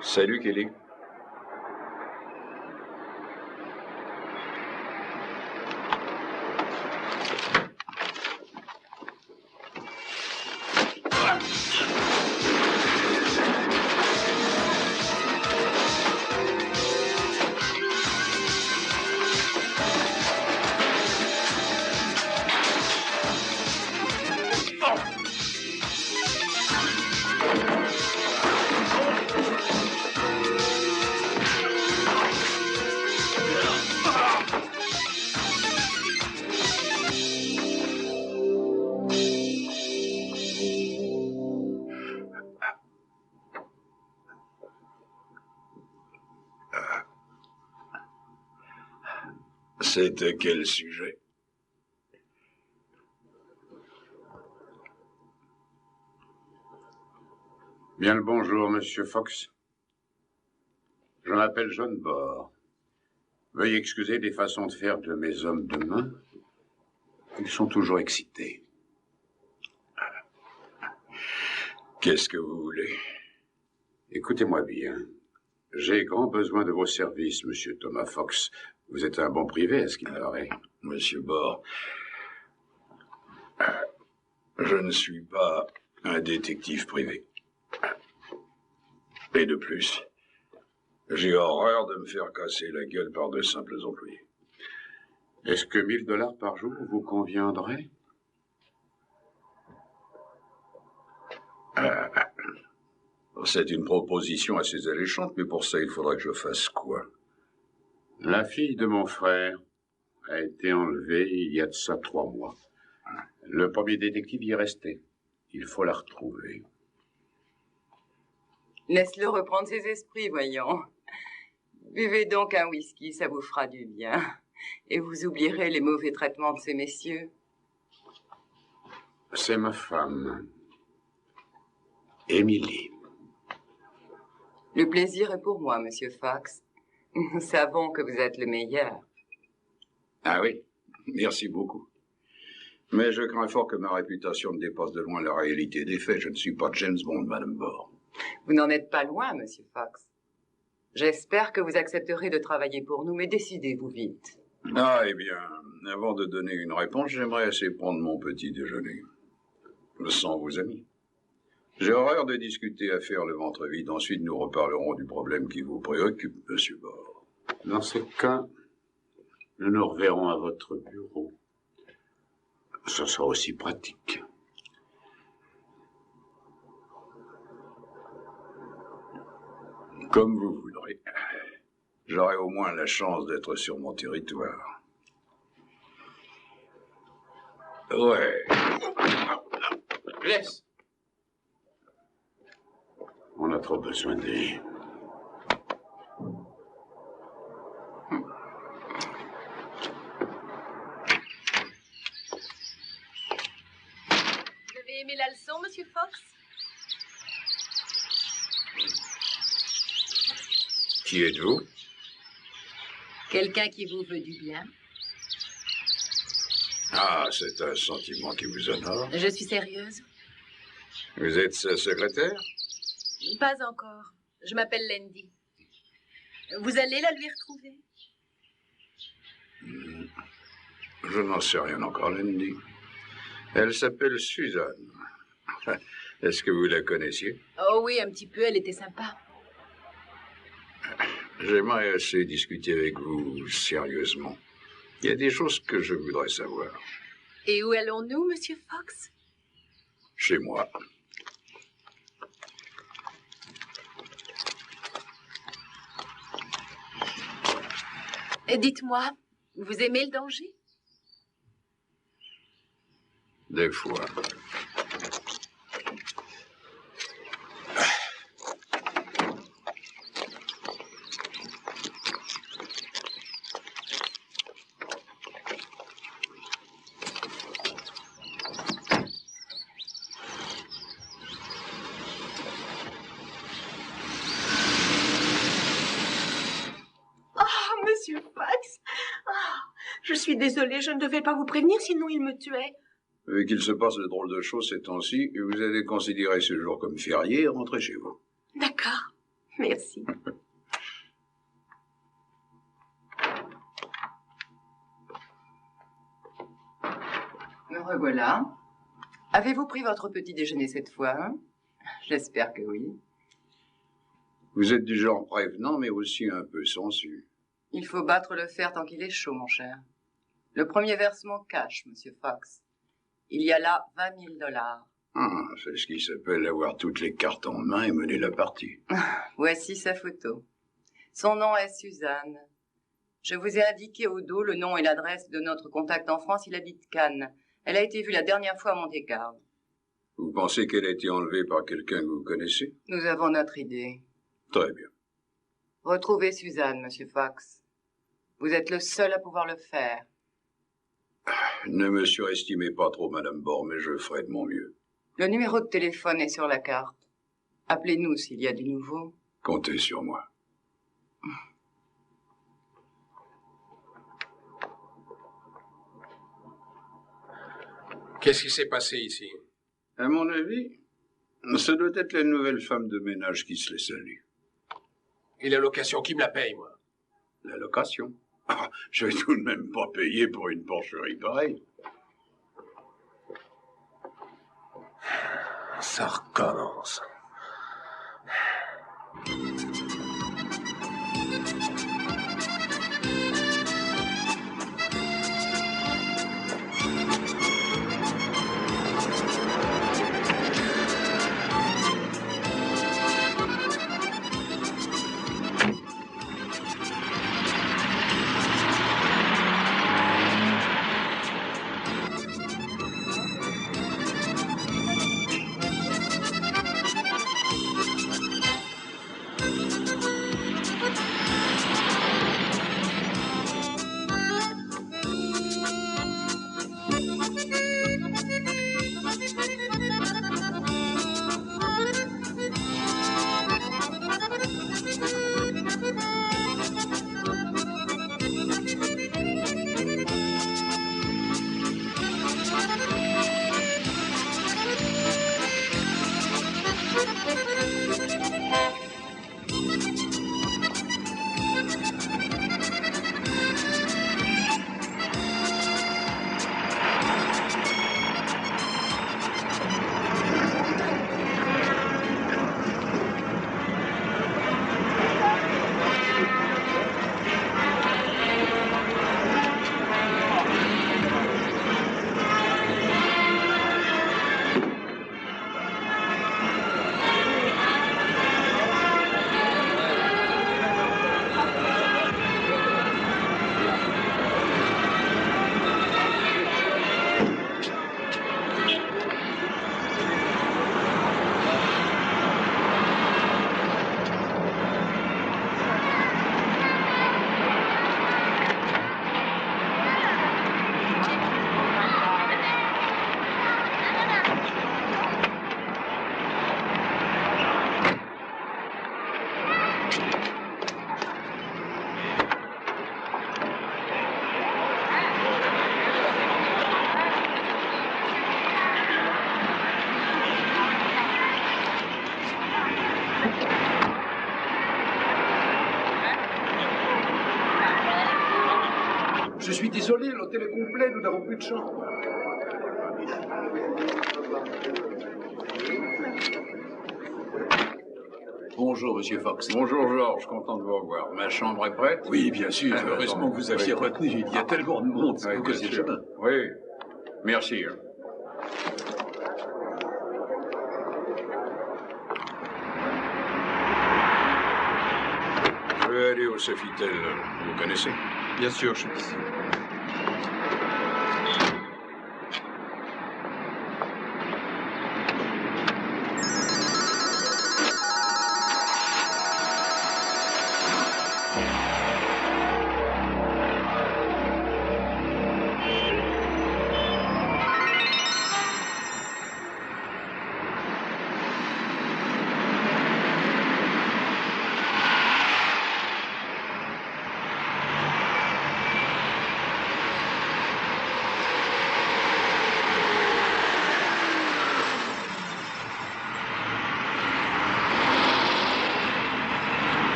Salut, Kelly. C'était quel sujet? Bien le bonjour, Monsieur Fox. Je m'appelle John Bord. Veuillez excuser les façons de faire de mes hommes de main. Ils sont toujours excités. Qu'est-ce que vous voulez? Écoutez-moi bien. J'ai grand besoin de vos services, Monsieur Thomas Fox. Vous êtes un bon privé, à ce qu'il paraît. Monsieur Bord, je ne suis pas un détective privé. Et de plus, j'ai horreur de me faire casser la gueule par de simples employés. Est-ce que 1000 $ par jour vous conviendrait? C'est une proposition assez alléchante, mais pour ça, il faudra que je fasse quoi? La fille de mon frère a été enlevée il y a de ça 3 mois. Le premier détective y est resté. Il faut la retrouver. Laisse-le reprendre ses esprits, voyons. Buvez donc un whisky, ça vous fera du bien. Et vous oublierez les mauvais traitements de ces messieurs. C'est ma femme, Émilie. Le plaisir est pour moi, Monsieur Fox. Nous savons que vous êtes le meilleur. Ah oui, merci beaucoup. Mais je crains fort que ma réputation ne dépasse de loin la réalité des faits. Je ne suis pas James Bond, Madame Bord. Vous n'en êtes pas loin, Monsieur Fox. J'espère que vous accepterez de travailler pour nous, mais décidez-vous vite. Ah, eh bien, avant de donner une réponse, j'aimerais assez prendre mon petit déjeuner. Sans vos amis. J'ai horreur de discuter à faire le ventre vide. Ensuite, nous reparlerons du problème qui vous préoccupe, Monsieur Bord. Dans ce cas, nous nous reverrons à votre bureau. Ce sera aussi pratique. Comme vous voudrez. J'aurai au moins la chance d'être sur mon territoire. Ouais. Laisse. On a trop besoin de lui. Vous avez aimé la leçon, Monsieur Fox? Qui êtes-vous? Quelqu'un qui vous veut du bien. Ah, c'est un sentiment qui vous honore. Je suis sérieuse. Vous êtes sa secrétaire? Pas encore. Je m'appelle Landy. Vous allez la lui retrouver? Je n'en sais rien encore, Landy. Elle s'appelle Suzanne. Est-ce que vous la connaissiez? Oh oui, un petit peu, elle était sympa. J'aimerais assez discuter avec vous sérieusement. Il y a des choses que je voudrais savoir. Et où allons-nous, Monsieur Fox? Chez moi. Dites-moi, vous aimez le danger? Des fois. Monsieur Fox. Je suis désolée, je ne devais pas vous prévenir, sinon il me tuait. Vu qu'il se passe de drôles de choses ces temps-ci, vous allez considérer ce jour comme férié et rentrer chez vous. D'accord. Merci. Me revoilà. Avez-vous pris votre petit déjeuner cette fois, hein? J'espère que oui. Vous êtes du genre prévenant, mais aussi un peu sensu. Il faut battre le fer tant qu'il est chaud, mon cher. Le premier versement cash, Monsieur Fox. Il y a là 20 000 $. C'est ce qui s'appelle avoir toutes les cartes en main et mener la partie. Voici sa photo. Son nom est Suzanne. Je vous ai indiqué au dos le nom et l'adresse de notre contact en France. Il habite Cannes. Elle a été vue la dernière fois à Monte-Carlo. Vous pensez qu'elle a été enlevée par quelqu'un que vous connaissez? Nous avons notre idée. Très bien. Retrouvez Suzanne, Monsieur Fox. Vous êtes le seul à pouvoir le faire. Ne me surestimez pas trop, Madame Bord, mais je ferai de mon mieux. Le numéro de téléphone est sur la carte. Appelez-nous s'il y a du nouveau. Comptez sur moi. Qu'est-ce qui s'est passé ici? À mon avis, ce doit être la nouvelle femme de ménage qui se laisse aller. Et la location, qui me la paye, moi? La location. Ah, je vais tout de même pas payer pour une porcherie pareille. Ça recommence. l'hôtel est complet, nous n'avons plus de chambre. Bonjour, Monsieur Fox. Bonjour, Georges. Content de vous revoir. Ma chambre est prête? Oui, bien sûr. Ah, Heureusement que vous aviez retenu. Il y a tellement de monde. Oui, Vous bien connaissez le sûr. chemin. Oui. Merci. Hein. Je vais aller au Sofitel. Vous connaissez? Bien sûr, je suis ici.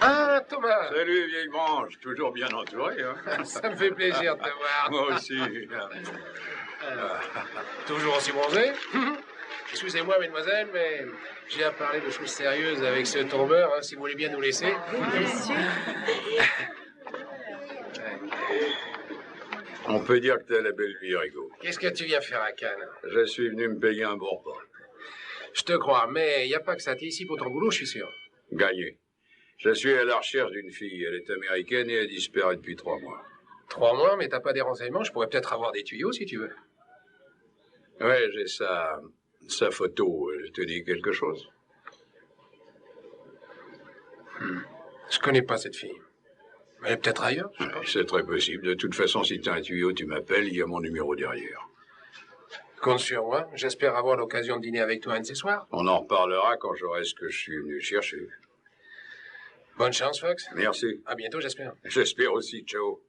Ah, Thomas. Salut, vieille branche. Toujours bien entouré, hein? Ça me fait plaisir de te voir. Moi aussi. Toujours aussi bronzé. Excusez-moi, mesdemoiselles, mais j'ai à parler de choses sérieuses avec ce tombeur, hein, si vous voulez bien nous laisser. Bien sûr. On peut dire que t'as la belle vie, Rigaud. Qu'est-ce que tu viens faire à Cannes? Je suis venu me payer un bon repas. Je te crois, mais il n'y a pas que ça. T'es ici pour ton boulot, je suis sûr. Gagné. Je suis à la recherche d'une fille. Elle est américaine et elle disparaît depuis 3 mois. 3 mois, mais t'as pas des renseignements? Je pourrais peut-être avoir des tuyaux, si tu veux. Ouais, j'ai sa photo. Je te dis quelque chose? Je connais pas cette fille. Elle est peut-être ailleurs, je sais pas. C'est très possible. De toute façon, si t'as un tuyau, tu m'appelles. Il y a mon numéro derrière. Compte sur moi. J'espère avoir l'occasion de dîner avec toi un de ces soirs. On en reparlera quand j'aurai ce que je suis venu chercher. Bonne chance, Fox. Merci. À bientôt, j'espère. J'espère aussi. Ciao.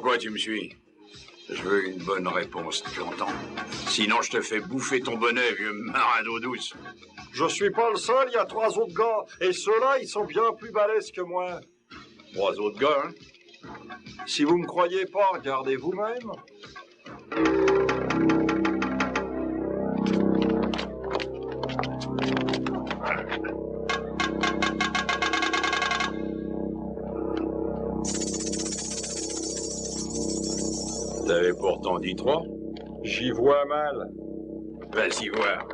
Pourquoi tu me suis? Je veux une bonne réponse, tu entends? Sinon, je te fais bouffer ton bonnet, vieux marin d'eau douce. Je suis pas le seul, il y a 3 autres gars. Et ceux-là, ils sont bien plus balèzes que moi. 3 autres gars, hein? Si vous me croyez pas, regardez vous-même. T'avais pourtant dit 3. J'y vois mal. Vas-y voir.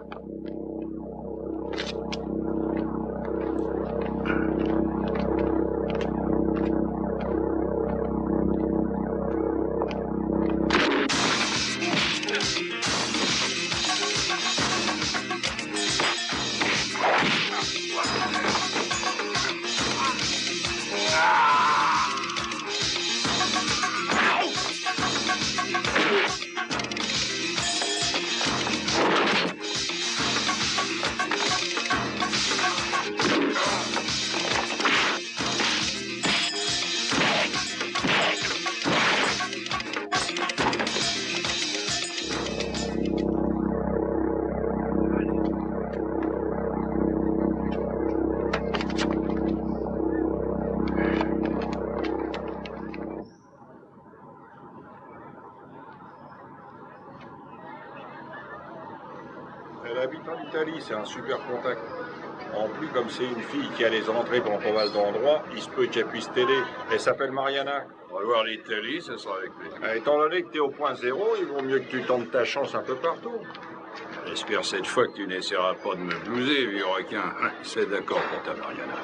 Elle habite en Italie, c'est un super contact. En plus, comme c'est une fille qui a les entrées dans pas mal d'endroits, il se peut qu'elle puisse t'aider. Elle s'appelle Mariana. On va voir l'Italie, ce sera avec plaisir. Étant donné que t'es au point zéro, il vaut mieux que tu tentes ta chance un peu partout. J'espère cette fois que tu n'essaieras pas de me blouser, vieux requin. C'est d'accord pour ta Mariana.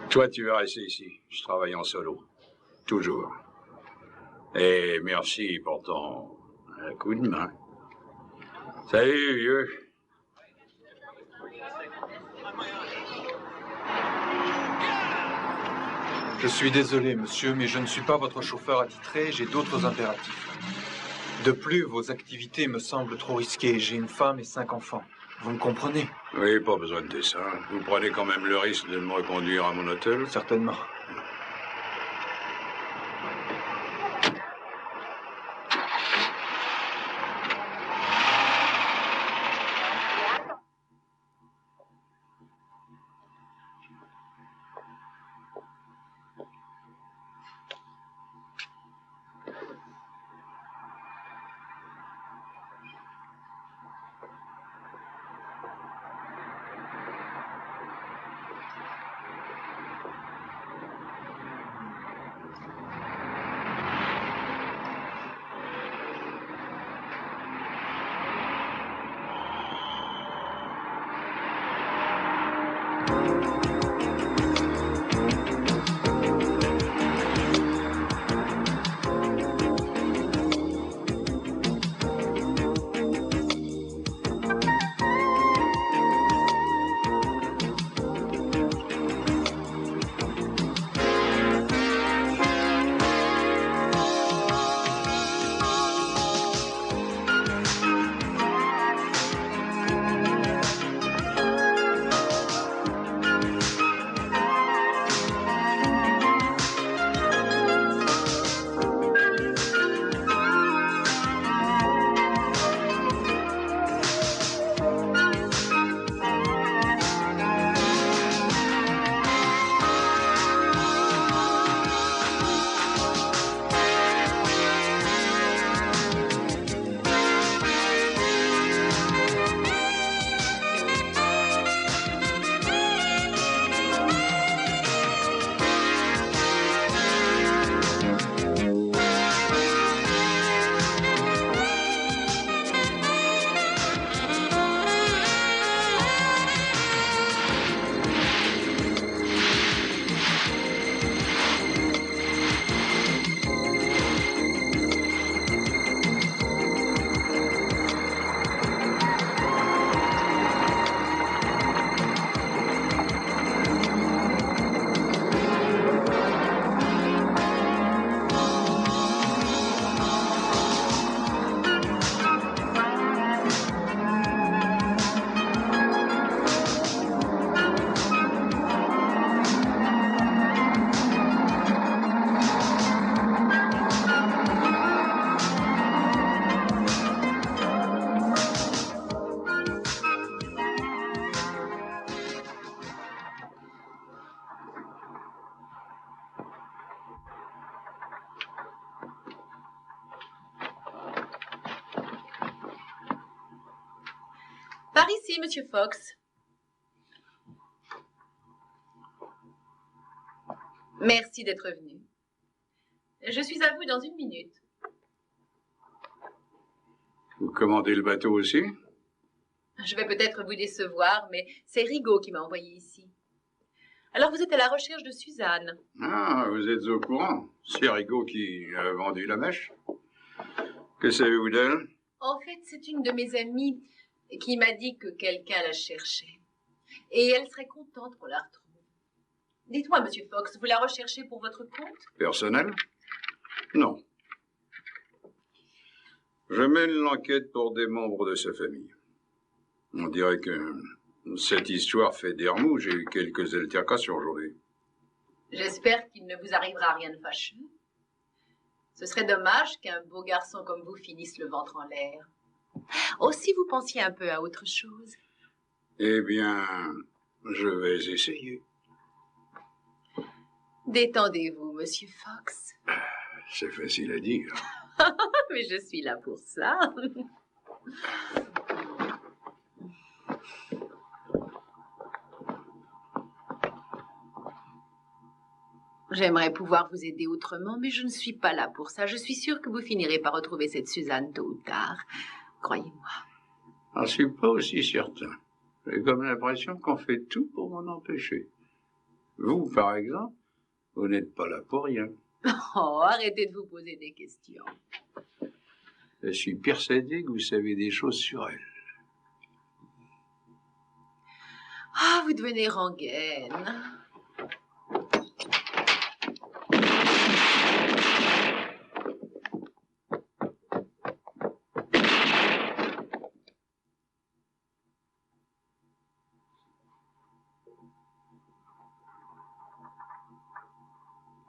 Toi, tu vas rester ici. Je travaille en solo. Toujours. Et merci pour ton coup de main. Salut, vieux. Je suis désolé, monsieur, mais je ne suis pas votre chauffeur attitré, j'ai d'autres impératifs. De plus, vos activités me semblent trop risquées. J'ai une femme et 5 enfants. Vous me comprenez? Oui, pas besoin de dessin. Vous prenez quand même le risque de me reconduire à mon hôtel? Certainement. Par ici, Monsieur Fox. Merci d'être venu. Je suis à vous dans 1 minute. Vous commandez le bateau aussi? Je vais peut-être vous décevoir, mais c'est Rigaud qui m'a envoyé ici. Alors vous êtes à la recherche de Suzanne. Ah, vous êtes au courant. C'est Rigaud qui a vendu la mèche. Que savez-vous d'elle? En fait, c'est une de mes amies qui m'a dit que quelqu'un la cherchait. Et elle serait contente qu'on la retrouve. Dites-moi, Monsieur Fox, vous la recherchez pour votre compte? Personnel? Non. Je mène l'enquête pour des membres de sa famille. On dirait que cette histoire fait des remous. J'ai eu quelques altercations aujourd'hui. J'espère qu'il ne vous arrivera rien de fâcheux. Ce serait dommage qu'un beau garçon comme vous finisse le ventre en l'air. Oh, si vous pensiez un peu à autre chose. Eh bien, je vais essayer. Détendez-vous, Monsieur Fox. C'est facile à dire. Mais je suis là pour ça. J'aimerais pouvoir vous aider autrement, mais je ne suis pas là pour ça. Je suis sûre que vous finirez par retrouver cette Suzanne tôt ou tard. Croyez-moi. Je ne suis pas aussi certain. J'ai comme l'impression qu'on fait tout pour m'en empêcher. Vous, par exemple, vous n'êtes pas là pour rien. Oh, arrêtez de vous poser des questions. Je suis persuadé que vous savez des choses sur elle. Ah, vous devenez rengaine.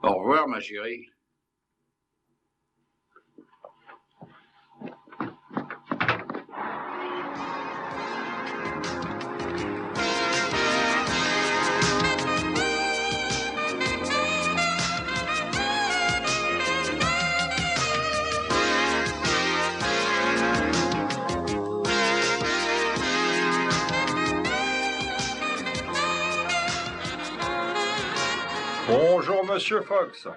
Au revoir, ma chérie. Bonjour, Monsieur Fox.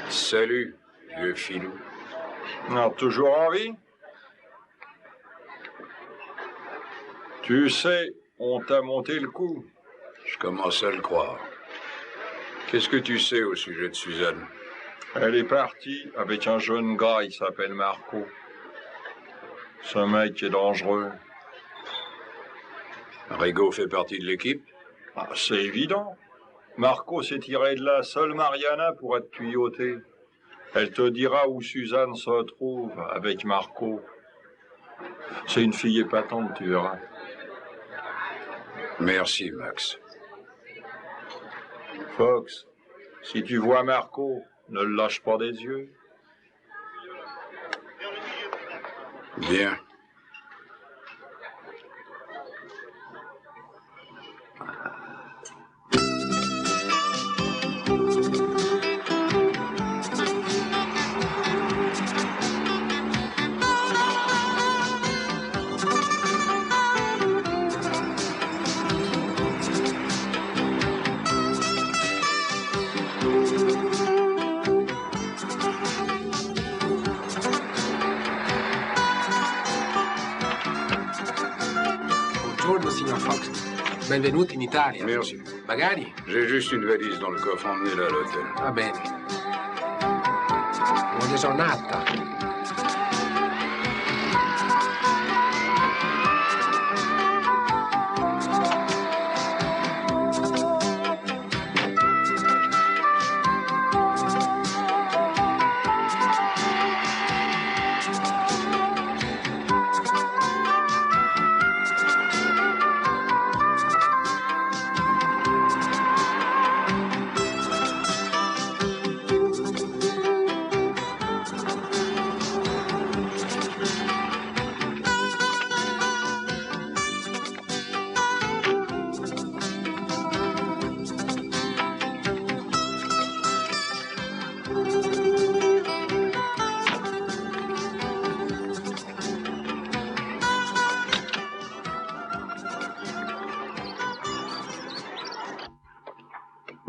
Salut, vieux filou. Non, toujours en vie? Tu sais, on t'a monté le coup. Je commence à le croire. Qu'est-ce que tu sais au sujet de Suzanne? Elle est partie avec un jeune gars, il s'appelle Marco. Ce mec est dangereux. Rigaud fait partie de l'équipe? Ah, c'est évident. Marco s'est tiré de là, seule Mariana pour être tuyautée. Elle te dira où Suzanne se trouve avec Marco. C'est une fille épatante, tu verras. Merci, Max. Fox, si tu vois Marco, ne le lâche pas des yeux. Bien. Buongiorno, signor Fox. Benvenuti in Italia. Merci. Magari. J'ai juste une valise dans le coffre, emmenez-la à l'hôtel. Va bene. Buona giornata.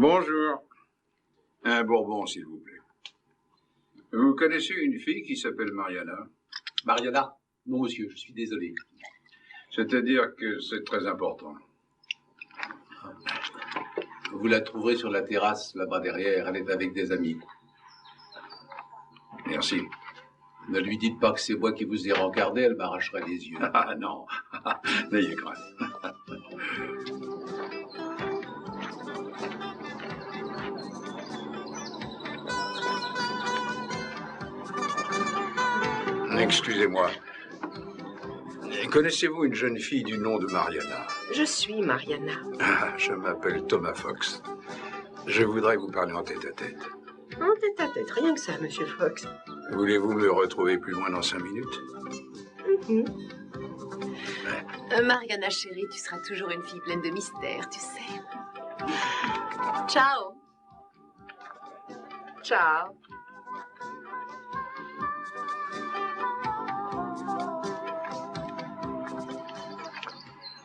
Bonjour. Un bourbon, s'il vous plaît. Vous connaissez une fille qui s'appelle Mariana? Mariana? Non, monsieur, je suis désolé. C'est-à-dire que c'est très important. Vous la trouverez sur la terrasse, là-bas derrière. Elle est avec des amis. Merci. Ne lui dites pas que c'est moi qui vous ai rencardé, elle m'arrachera les yeux. Ah non, n'ayez crainte. Excusez-moi. Connaissez-vous une jeune fille du nom de Mariana? Je suis Mariana. Ah, je m'appelle Thomas Fox. Je voudrais vous parler en tête-à-tête. En tête-à-tête, rien que ça, Monsieur Fox. Voulez-vous me retrouver plus loin dans 5 minutes? Mariana chérie, tu seras toujours une fille pleine de mystères, tu sais. Ciao. Ciao.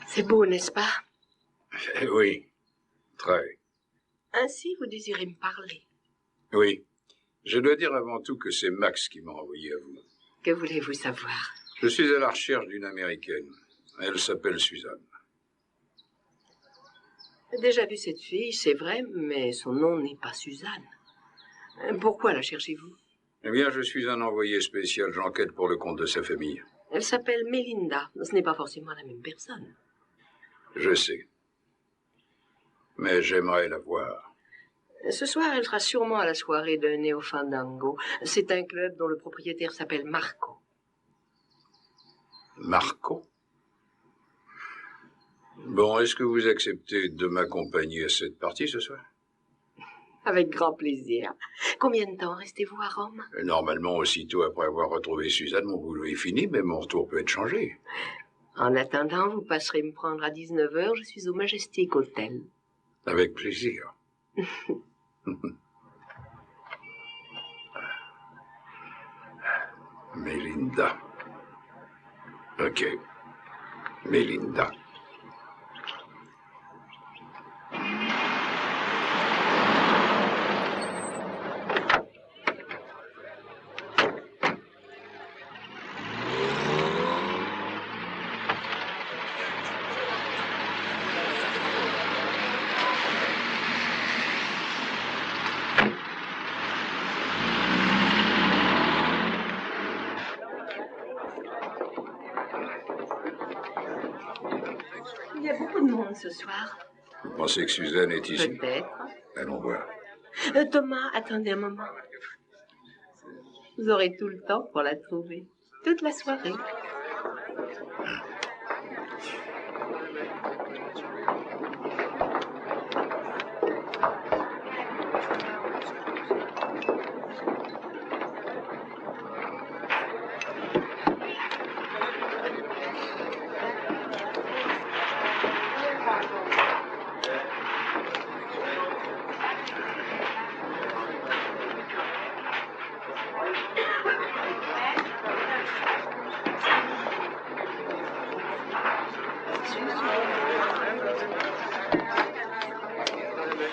C'est beau, n'est-ce pas? Oui, très. Ainsi, vous désirez me parler. Oui. Je dois dire avant tout que c'est Max qui m'a envoyé à vous. Que voulez-vous savoir? Je suis à la recherche d'une Américaine. Elle s'appelle Suzanne. J'ai déjà vu cette fille, c'est vrai, mais son nom n'est pas Suzanne. Pourquoi la cherchez-vous? Eh bien, je suis un envoyé spécial. J'enquête pour le compte de sa famille. Elle s'appelle Melinda. Ce n'est pas forcément la même personne. Je sais. Mais j'aimerais la voir. Ce soir, elle sera sûrement à la soirée de Neo Fandango. C'est un club dont le propriétaire s'appelle Marco. Marco? Bon, est-ce que vous acceptez de m'accompagner à cette partie ce soir? Avec grand plaisir. Combien de temps restez-vous à Rome? Normalement, aussitôt après avoir retrouvé Suzanne, mon boulot est fini, mais mon retour peut être changé. En attendant, vous passerez me prendre à 19h. Je suis au Majestic Hotel. Avec plaisir. Melinda. Ok. Melinda. Il y a beaucoup de monde ce soir. Vous pensez que Suzanne est ici? Peut-être. Allons voir. Thomas, attendez un moment. Vous aurez tout le temps pour la trouver. Toute la soirée.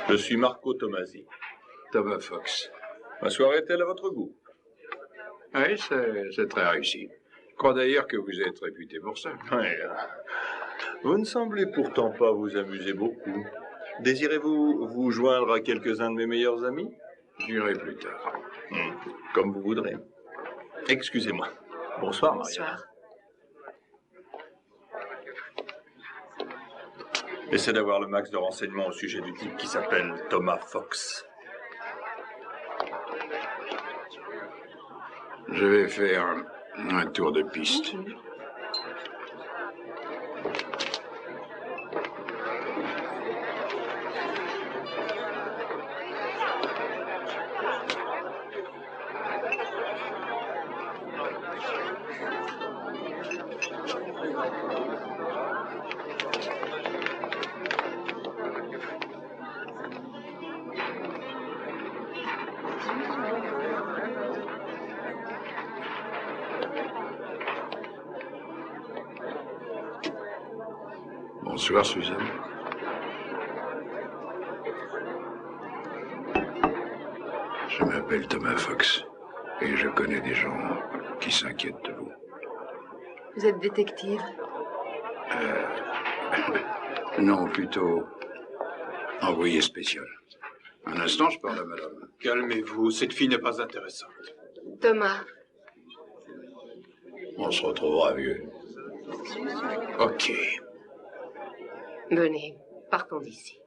Je suis Marco Tomasi. Thomas Fox. Ma soirée est-elle à votre goût? Oui, c'est très réussi. Je crois d'ailleurs que vous êtes réputé pour ça. Oui. Vous ne semblez pourtant pas vous amuser beaucoup. Désirez-vous vous joindre à quelques-uns de mes meilleurs amis? J'irai plus tard. Comme vous voudrez. Excusez-moi. Bonsoir, Maria. Bonsoir. Essaie d'avoir le max de renseignements au sujet du type qui s'appelle Thomas Fox. Je vais faire un tour de piste. Bonsoir, Suzanne. Je m'appelle Thomas Fox et je connais des gens qui s'inquiètent de vous. Vous êtes détective? Non, plutôt envoyé spécial. Un instant, je parle à madame. Calmez-vous, cette fille n'est pas intéressante. Thomas. On se retrouvera vieux. Ok. Venez, partons d'ici.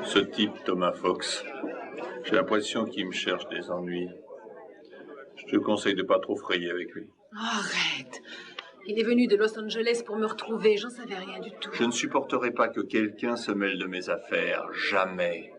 Ce type, Thomas Fox, j'ai l'impression qu'il me cherche des ennuis. Je te conseille de pas trop frayer avec lui. Arrête. Il est venu de Los Angeles pour me retrouver. J'en savais rien du tout. Je ne supporterai pas que quelqu'un se mêle de mes affaires. Jamais.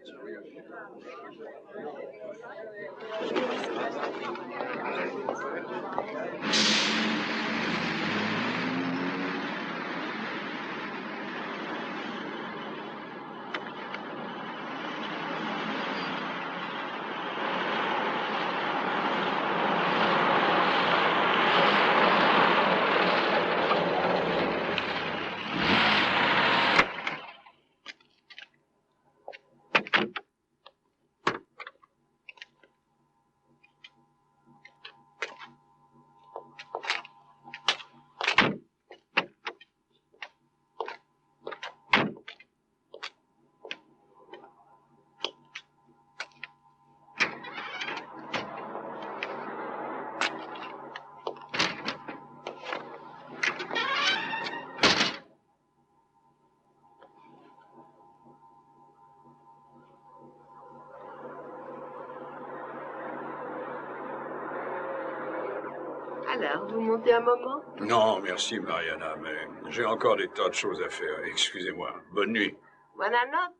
Alors, vous montez un moment? Non, merci, Mariana, mais j'ai encore des tas de choses à faire. Excusez-moi. Bonne nuit. Buonanotte.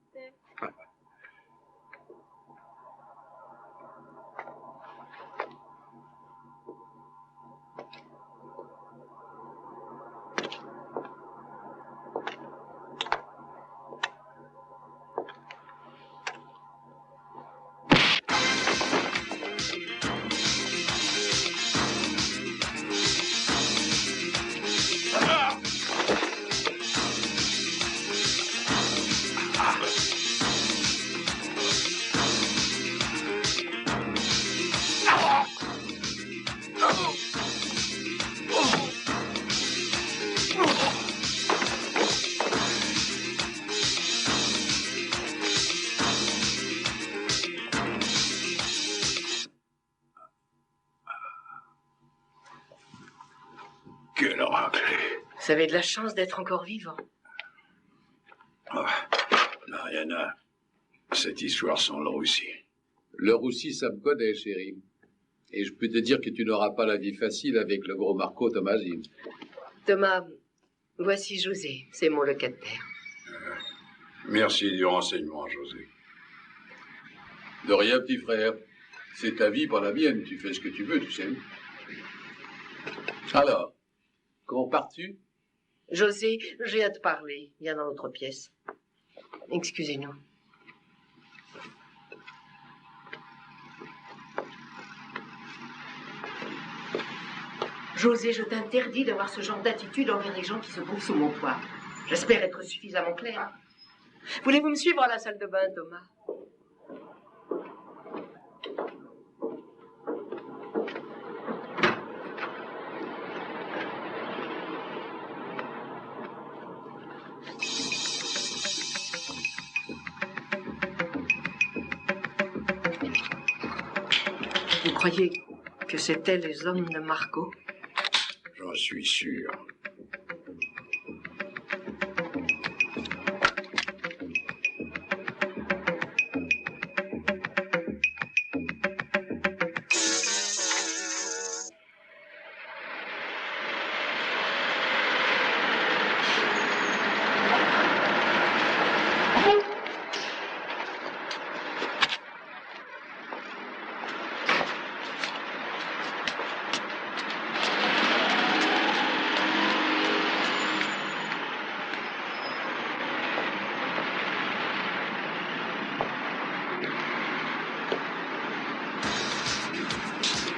Quelle raclée. Vous avez de la chance d'être encore vivant. Oh, Mariana, cette histoire sans le roussi. Le roussi, ça me connaît, chérie. Et je peux te dire que tu n'auras pas la vie facile avec le gros Marco Tomasine. Thomas, voici José, c'est mon locataire. Merci du renseignement, José. De rien, petit frère. C'est ta vie, pas la mienne. Tu fais ce que tu veux, tu sais. Alors, quand pars-tu? José, j'ai à te parler. Viens dans l'autre pièce. Excusez-nous. José, je t'interdis d'avoir ce genre d'attitude envers les gens qui se trouvent sous mon toit. J'espère être suffisamment claire. Voulez-vous me suivre à la salle de bain, Thomas? Vous croyez que c'étaient les hommes de Marco? J'en suis sûr.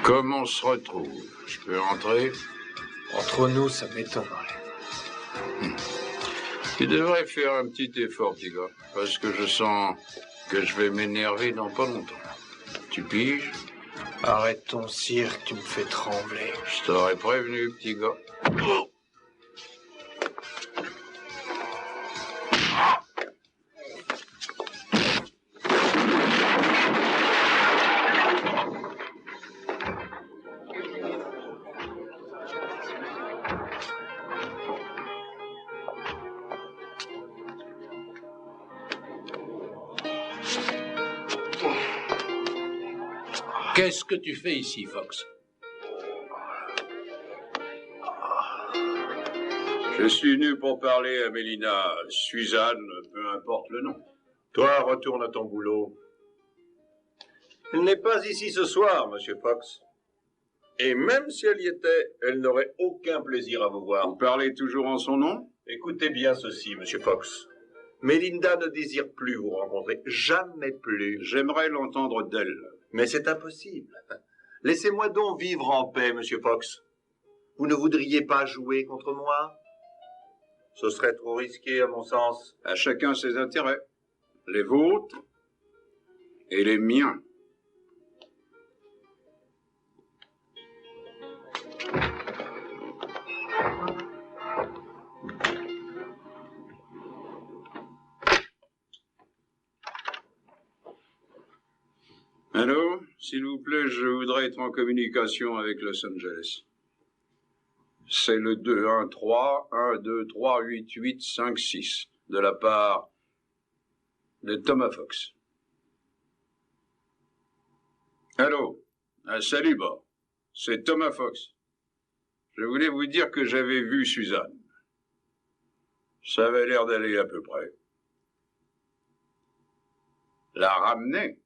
Comme on se retrouve? Je peux entrer? Entre nous, ça m'étonnerait. Tu devrais faire un petit effort, petit gars, parce que je sens que je vais m'énerver dans pas longtemps. Tu piges? Arrête ton cirque, tu me fais trembler. Je t'aurais prévenu, petit gars. Qu'est-ce que tu fais ici, Fox? Je suis venu pour parler à Mélina, Suzanne, peu importe le nom. Toi, retourne à ton boulot. Elle n'est pas ici ce soir, Monsieur Fox. Et même si elle y était, elle n'aurait aucun plaisir à vous voir. Vous parlez toujours en son nom? Écoutez bien ceci, Monsieur Fox. Mélinda ne désire plus vous rencontrer. Jamais plus. J'aimerais l'entendre d'elle. Mais c'est impossible. Laissez-moi donc vivre en paix, Monsieur Fox. Vous ne voudriez pas jouer contre moi? Ce serait trop risqué, à mon sens. À chacun ses intérêts. Les vôtres et les miens. Allô, s'il vous plaît, je voudrais être en communication avec Los Angeles. C'est le 213-123-8856 de la part de Thomas Fox. Allô, salut, Bob. C'est Thomas Fox. Je voulais vous dire que j'avais vu Suzanne. Ça avait l'air d'aller à peu près. La ramener?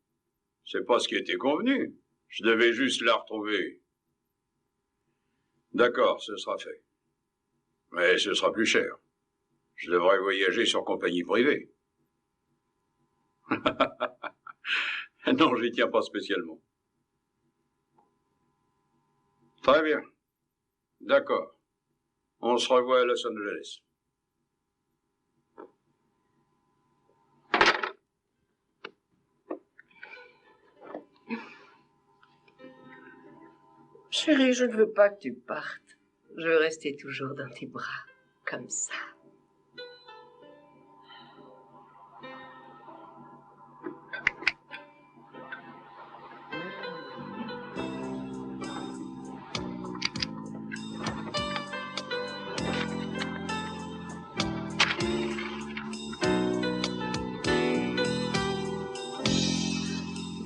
C'est pas ce qui était convenu. Je devais juste la retrouver. D'accord, ce sera fait. Mais ce sera plus cher. Je devrais voyager sur compagnie privée. Non, j'y tiens pas spécialement. Très bien. D'accord. On se revoit à Los Angeles. Chérie, je ne veux pas que tu partes. Je veux rester toujours dans tes bras, comme ça.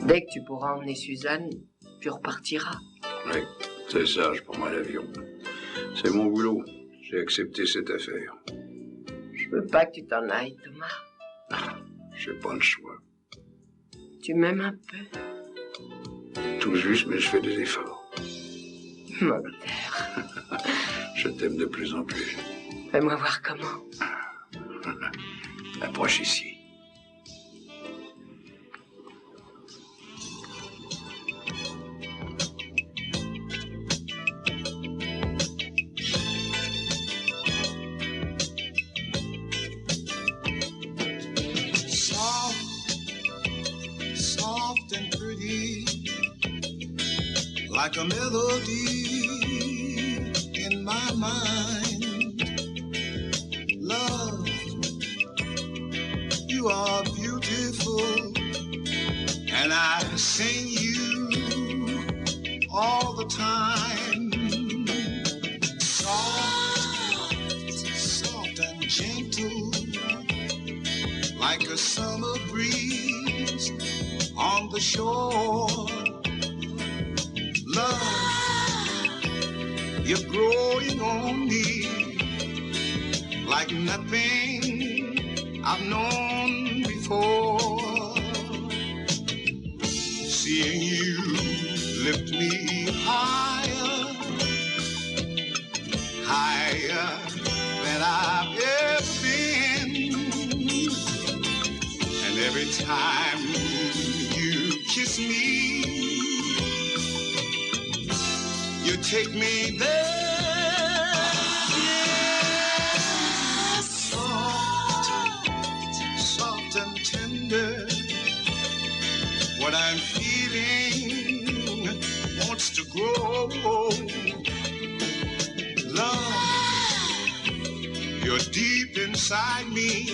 Dès que tu pourras emmener Suzanne, tu repartiras. Oui, c'est sage pour moi l'avion. C'est mon boulot. J'ai accepté cette affaire. Je veux pas que tu t'en ailles, Thomas. J'ai pas le choix. Tu m'aimes un peu? Tout juste, mais je fais des efforts. Menteur. Je t'aime de plus en plus. Fais-moi voir comment. Approche ici. Like a melody in my mind. Love, you are beautiful, and I sing you all the time. Soft, soft and gentle, like a summer breeze on the shore. Love, you're growing on me like nothing I've known before. Seeing you lift me higher, higher than I've ever been. And every time you kiss me, take me there. Yes, soft and tender. What I'm feeling wants to grow. Love, you're deep inside me.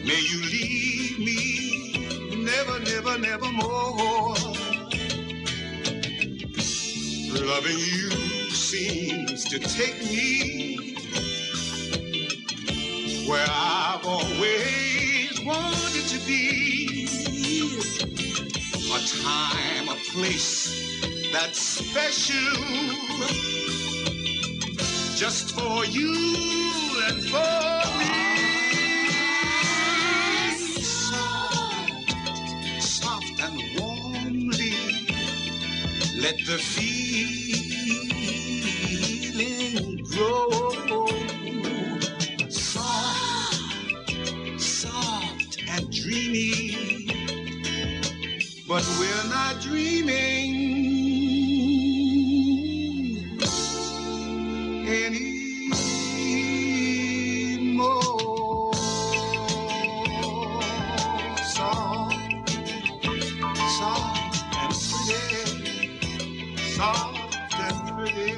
May you leave me never, never, never more. Loving you seems to take me where I've always wanted to be. A time, a place that's special just for you and for me. Soft and warmly, let the feeling grow. Soft and dreamy, but we're not dreaming anymore. Soft and pretty, soft and pretty, soft and pretty.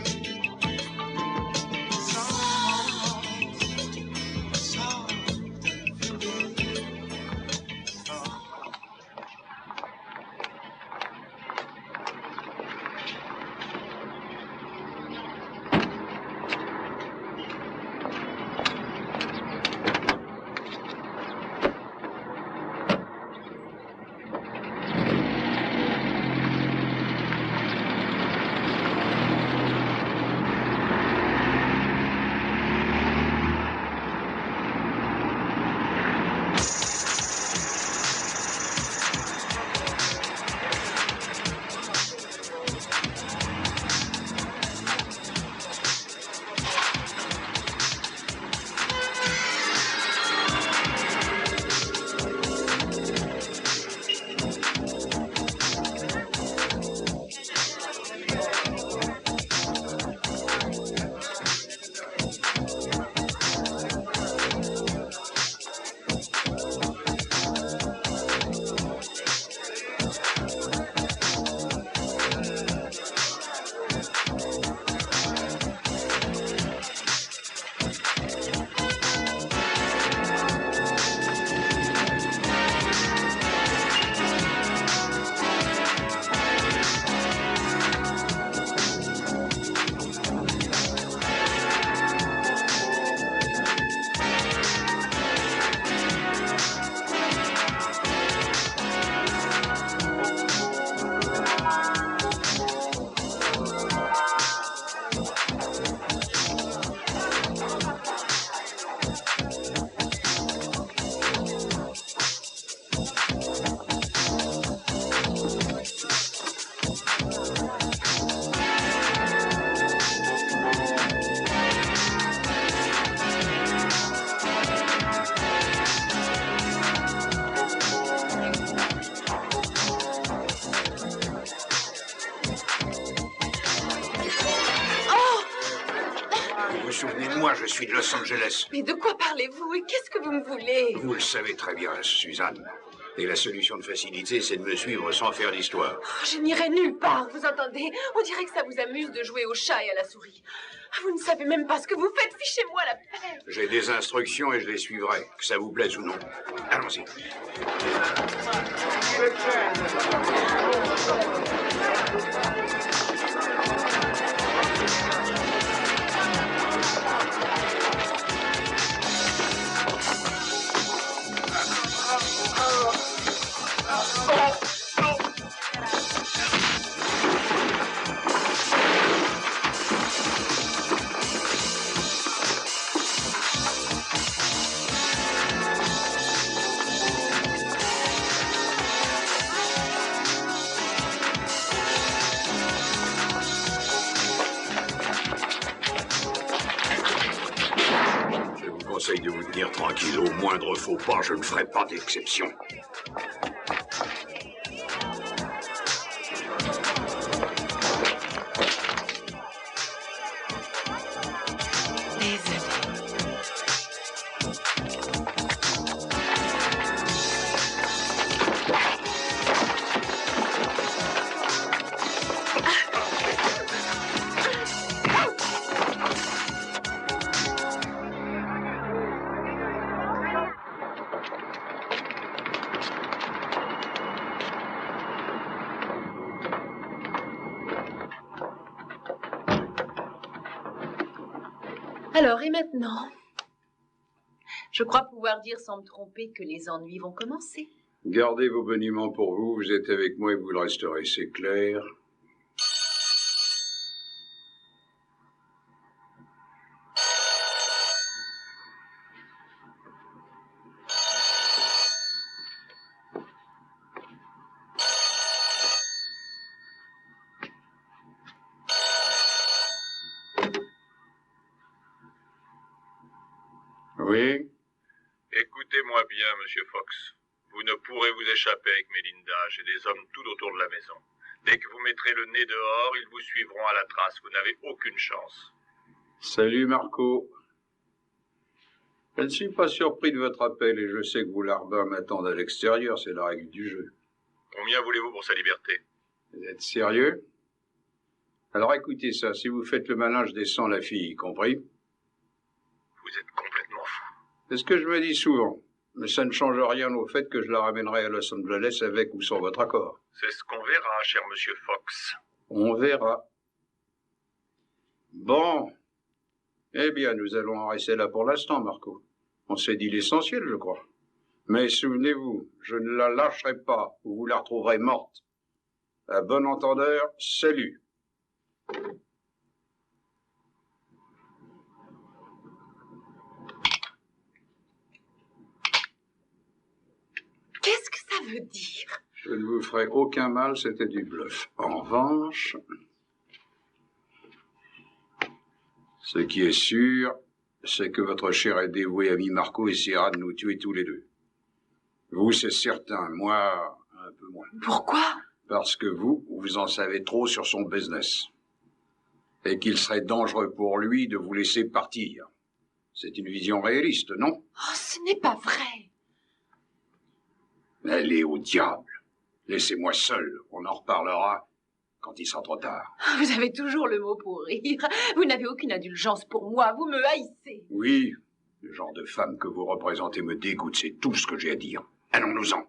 Souvenez-moi, je suis de Los Angeles. Mais de quoi parlez-vous et qu'est-ce que vous me voulez? Vous le savez très bien, Suzanne. Et la solution de facilité, c'est de me suivre sans faire d'histoire. Oh, je n'irai nulle part, vous entendez? On dirait que ça vous amuse de jouer au chat et à la souris. Vous ne savez même pas ce que vous faites, fichez-moi la paix. J'ai des instructions et je les suivrai, que ça vous plaise ou non. Allons-y. J'essaye de vous tenir tranquille. Au moindre faux pas, je ne ferai pas d'exception. Alors, et maintenant? Je crois pouvoir dire sans me tromper que les ennuis vont commencer. Gardez vos boniments pour vous, vous êtes avec moi et vous le resterez, c'est clair. Oui? Écoutez-moi bien, monsieur Fox. Vous ne pourrez vous échapper avec Melinda. J'ai des hommes tout autour de la maison. Dès que vous mettrez le nez dehors, ils vous suivront à la trace. Vous n'avez aucune chance. Salut Marco. Je ne suis pas surpris de votre appel et je sais que vos larbins m'attendent à l'extérieur, c'est la règle du jeu. Combien voulez-vous pour sa liberté? Vous êtes sérieux? Alors écoutez ça, si vous faites le malin, je descends la fille, compris? Vous êtes complètement fou. C'est ce que je me dis souvent, mais ça ne change rien au fait que je la ramènerai à Los Angeles avec ou sans votre accord. C'est ce qu'on verra, cher monsieur Fox. On verra. Bon. Eh bien, nous allons en rester là pour l'instant, Marco. On s'est dit l'essentiel, je crois. Mais souvenez-vous, je ne la lâcherai pas, ou vous la retrouverez morte. À bon entendeur, salut. Qu'est-ce que ça veut dire? Je ne vous ferai aucun mal, c'était du bluff. En revanche, ce qui est sûr, c'est que votre cher et dévoué ami Marco essaiera de nous tuer tous les deux. Vous, c'est certain, moi, un peu moins. Pourquoi? Parce que vous en savez trop sur son business. Et qu'il serait dangereux pour lui de vous laisser partir. C'est une vision réaliste, non? Oh, ce n'est pas vrai. Allez au diable. Laissez-moi seul, on en reparlera quand il sera trop tard. Vous avez toujours le mot pour rire. Vous n'avez aucune indulgence pour moi, vous me haïssez. Oui, le genre de femme que vous représentez me dégoûte, c'est tout ce que j'ai à dire. Allons-nous-en.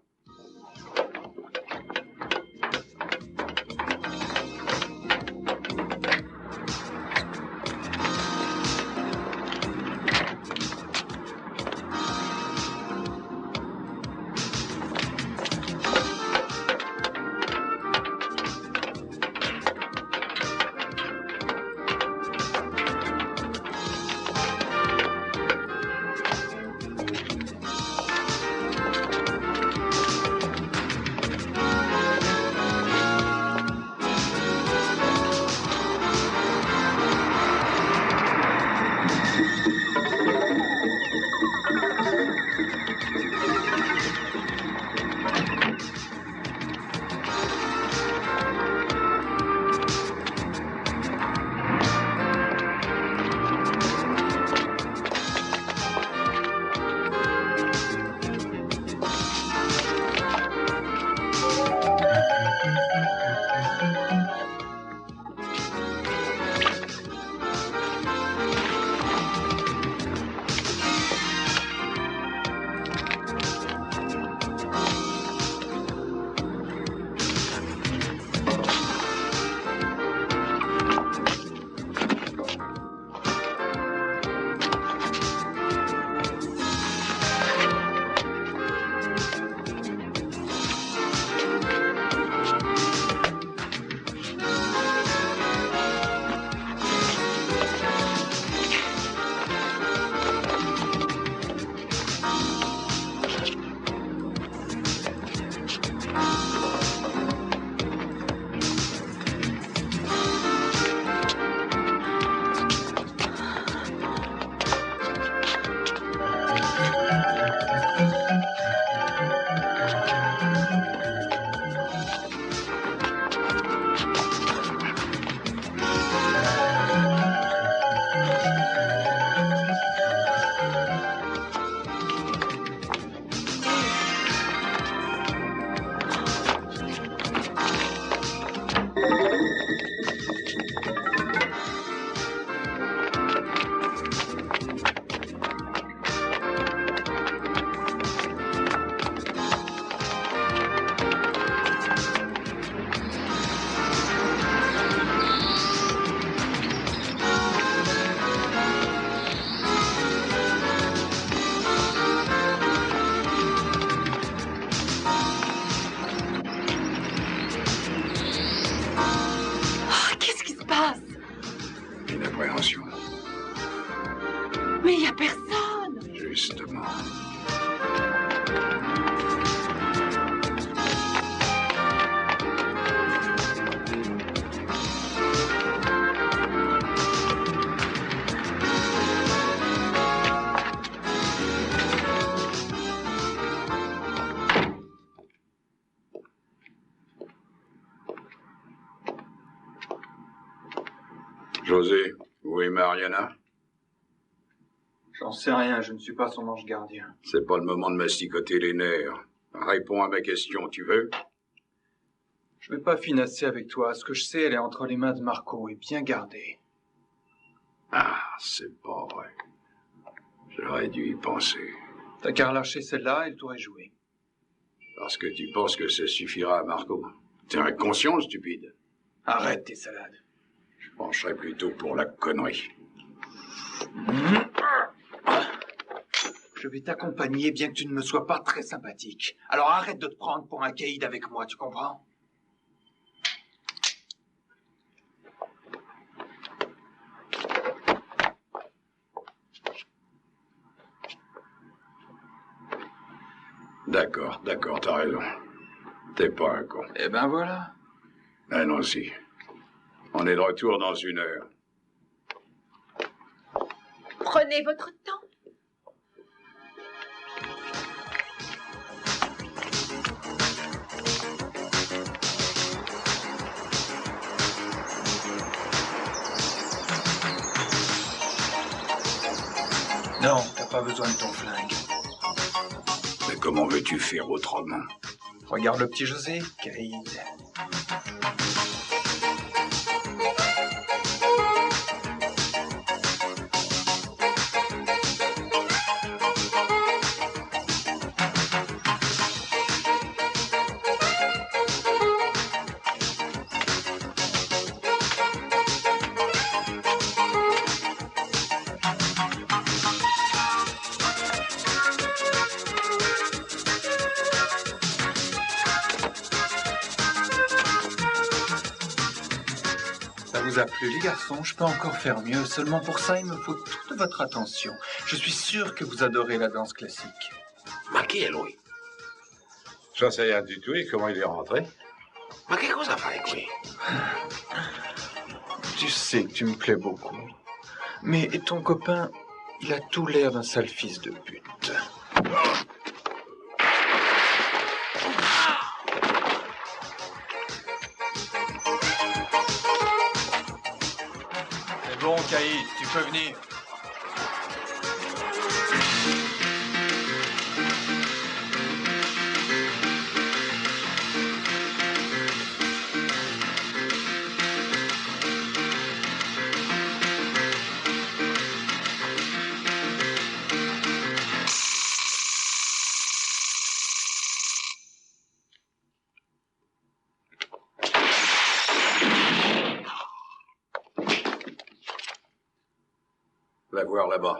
José, où est Mariana? J'en sais rien, je ne suis pas son ange gardien. C'est pas le moment de masticoter les nerfs. Réponds à ma question, tu veux? Je vais pas finasser avec toi. Ce que je sais, elle est entre les mains de Marco et bien gardée. Ah, c'est pas vrai. J'aurais dû y penser. T'as qu'à relâcher celle-là, elle t'aurait joué. Parce que tu penses que ça suffira à Marco. T'es inconscient, stupide. Arrête tes salades. Je pencherais plutôt pour la connerie. Je vais t'accompagner, bien que tu ne me sois pas très sympathique. Alors arrête de te prendre pour un caïd avec moi, tu comprends? D'accord, t'as raison. T'es pas un con. Eh ben voilà. Allons-y. On est de retour dans 1 heure. Prenez votre temps. Non, t'as pas besoin de ton flingue. Mais comment veux-tu faire autrement? Regarde le petit José, caïd. Ça vous a plu, les garçons? Je peux encore faire mieux. Seulement pour ça, il me faut toute votre attention. Je suis sûr que vous adorez la danse classique. Ma chi è lui? J'en sais rien du tout et comment il est rentré? Ma che cosa fai qui? Tu sais que tu me plais beaucoup. Mais ton copain, il a tout l'air d'un sale fils de pute. C'est bon, Caïd, tu peux venir. Va voir là-bas.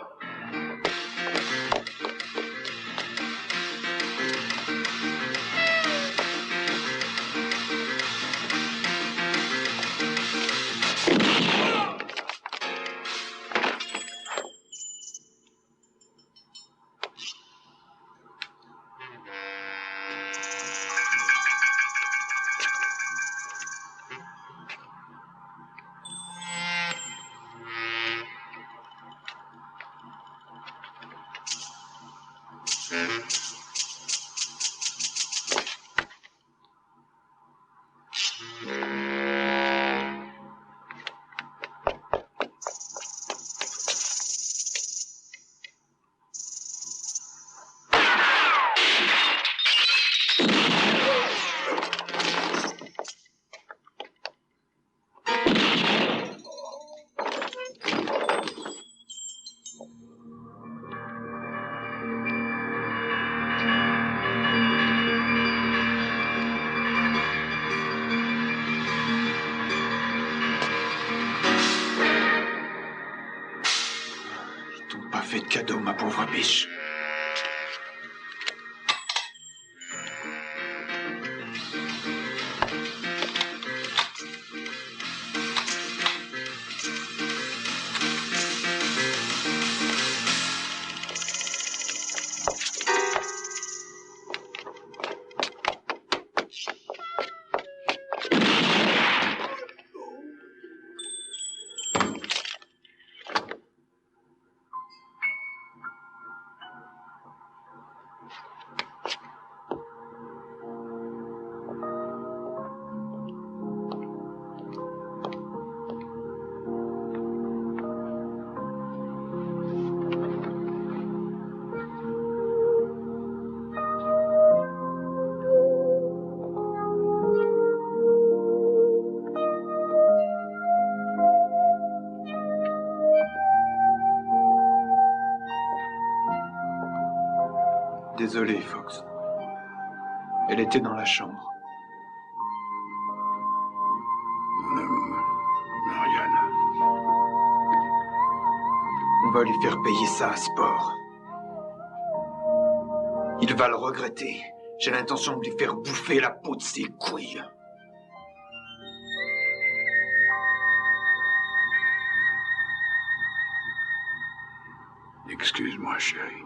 Fait de cadeau, ma pauvre biche. Désolé, Fox. Elle était dans la chambre. Mon amour, Mariana. On va lui faire payer ça à Sport. Il va le regretter. J'ai l'intention de lui faire bouffer la peau de ses couilles. Excuse-moi, chérie.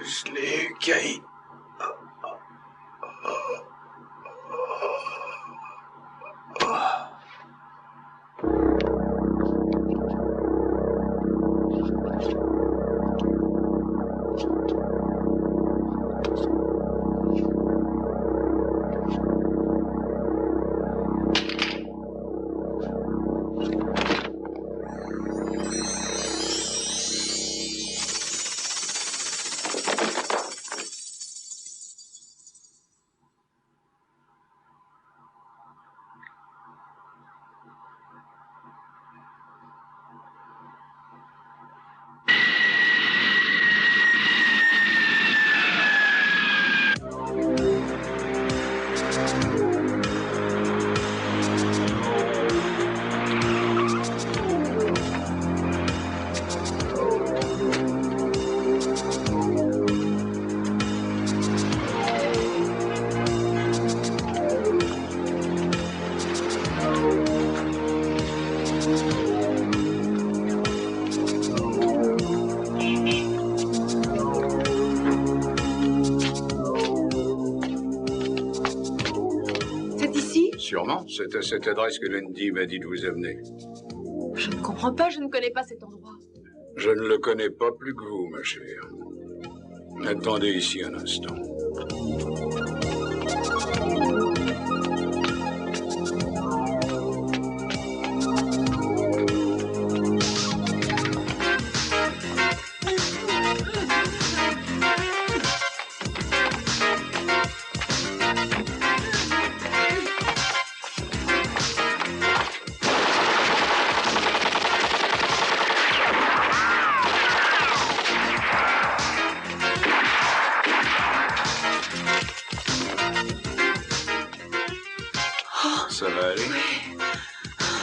Je l'ai eu, Kay. Sûrement, c'est à cette adresse que Lindy m'a dit de vous amener. Je ne comprends pas, je ne connais pas cet endroit. Je ne le connais pas plus que vous, ma chère. Attendez ici un instant. Ça va aller?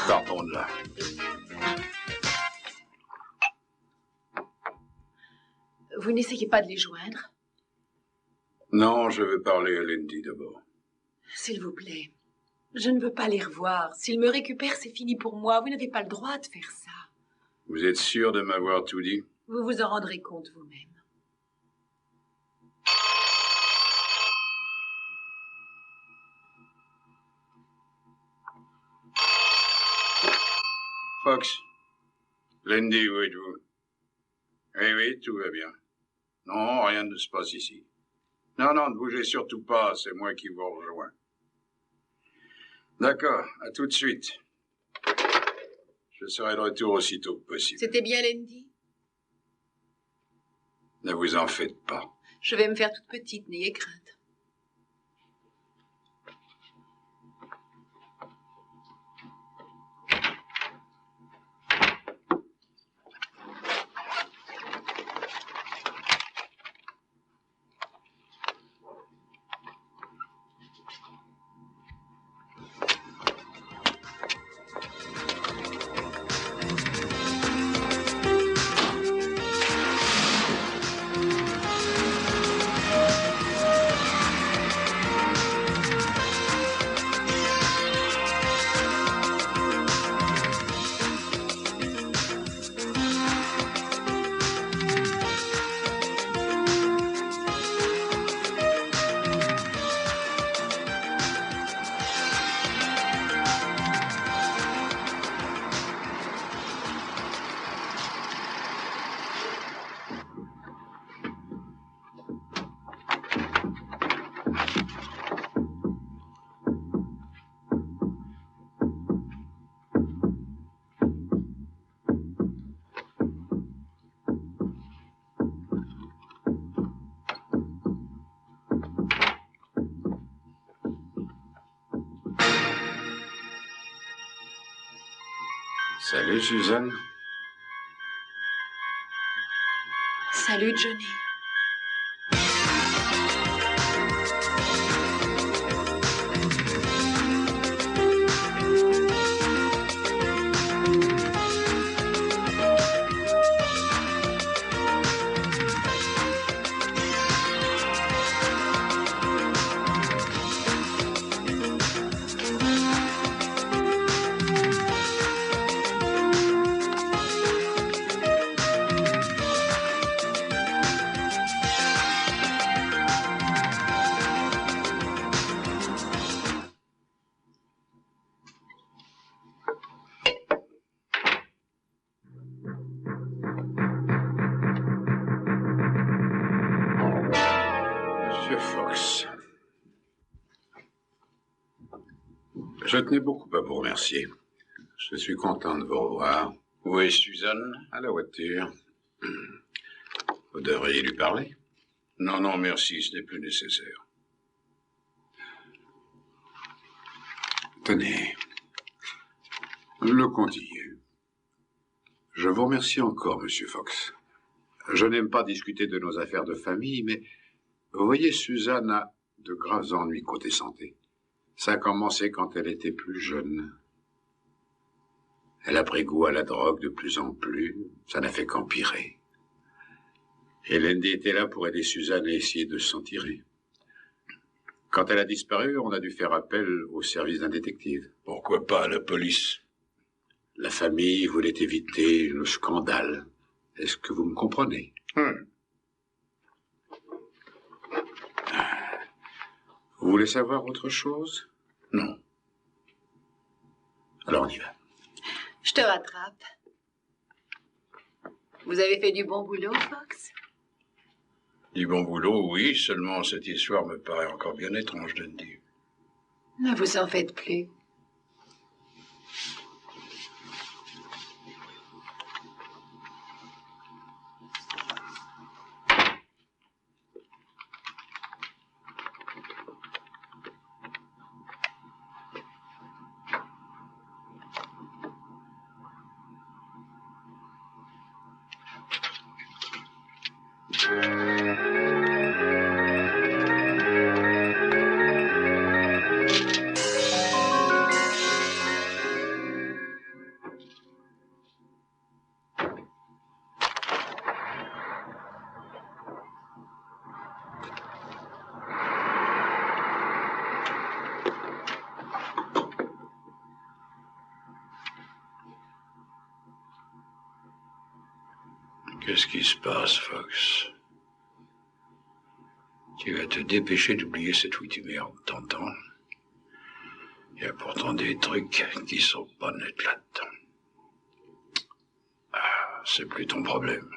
Partons de là. Vous n'essayez pas de les joindre? Non, je veux parler à Lindy d'abord. S'il vous plaît. Je ne veux pas les revoir. S'ils me récupèrent, c'est fini pour moi. Vous n'avez pas le droit de faire ça. Vous êtes sûr de m'avoir tout dit? Vous vous en rendrez compte vous-même. Fox. Lindy, où êtes-vous? Oui, oui, tout va bien. Non, rien ne se passe ici. Non, non, ne bougez surtout pas, c'est moi qui vous rejoins. D'accord, à tout de suite. Je serai de retour aussitôt que possible. C'était bien, Lindy? Ne vous en faites pas. Je vais me faire toute petite, n'ayez crainte. Salut, Suzanne. Salut, Johnny. Monsieur Fox, je tenais beaucoup à vous remercier. Je suis content de vous revoir. Où est Suzanne? À la voiture. Vous devriez lui parler. Non, non, merci, ce n'est plus nécessaire. Tenez, le compte y est. Je vous remercie encore, Monsieur Fox. Je n'aime pas discuter de nos affaires de famille, mais vous voyez, Suzanne a de graves ennuis côté santé. Ça a commencé quand elle était plus jeune. Elle a pris goût à la drogue de plus en plus. Ça n'a fait qu'empirer. Et Lindy était là pour aider Suzanne à essayer de s'en tirer. Quand elle a disparu, on a dû faire appel au service d'un détective. Pourquoi pas à la police? La famille voulait éviter le scandale. Est-ce que vous me comprenez? Vous voulez savoir autre chose? Non. Alors on y va. Je te rattrape. Vous avez fait du bon boulot, Fox? Du bon boulot, oui, seulement cette histoire me paraît encore bien étrange de le dire. Ne vous en faites plus. Qu'est-ce qui se passe, Fox? Tu vas te dépêcher d'oublier cette ouïe merde, t'entends? Il y a pourtant des trucs qui sont pas nets là-dedans. Ah, c'est plus ton problème.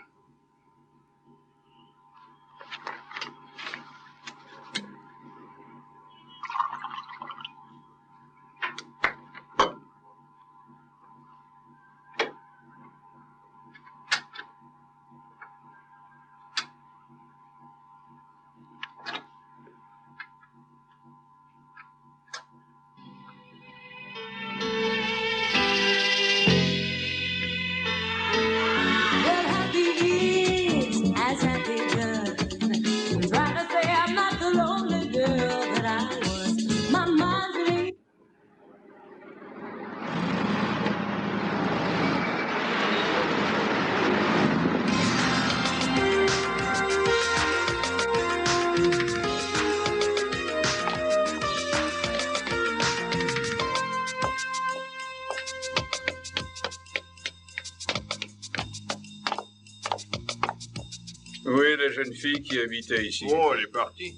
Oui, la jeune fille qui habitait ici. Oh, elle est partie.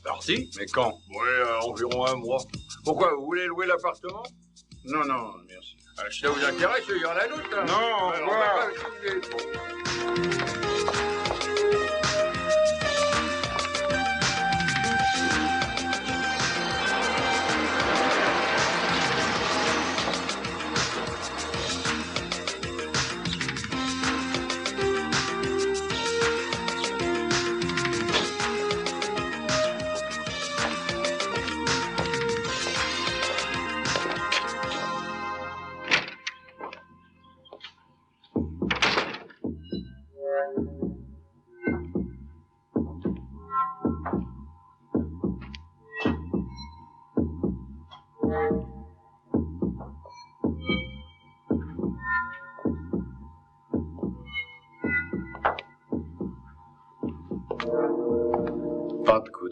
Partie? Mais quand? Oui, environ un mois. Pourquoi, vous voulez louer l'appartement? Non, non, merci. Si ça vous intéresse, il y en a d'autres, hein. Non, Alors, quoi?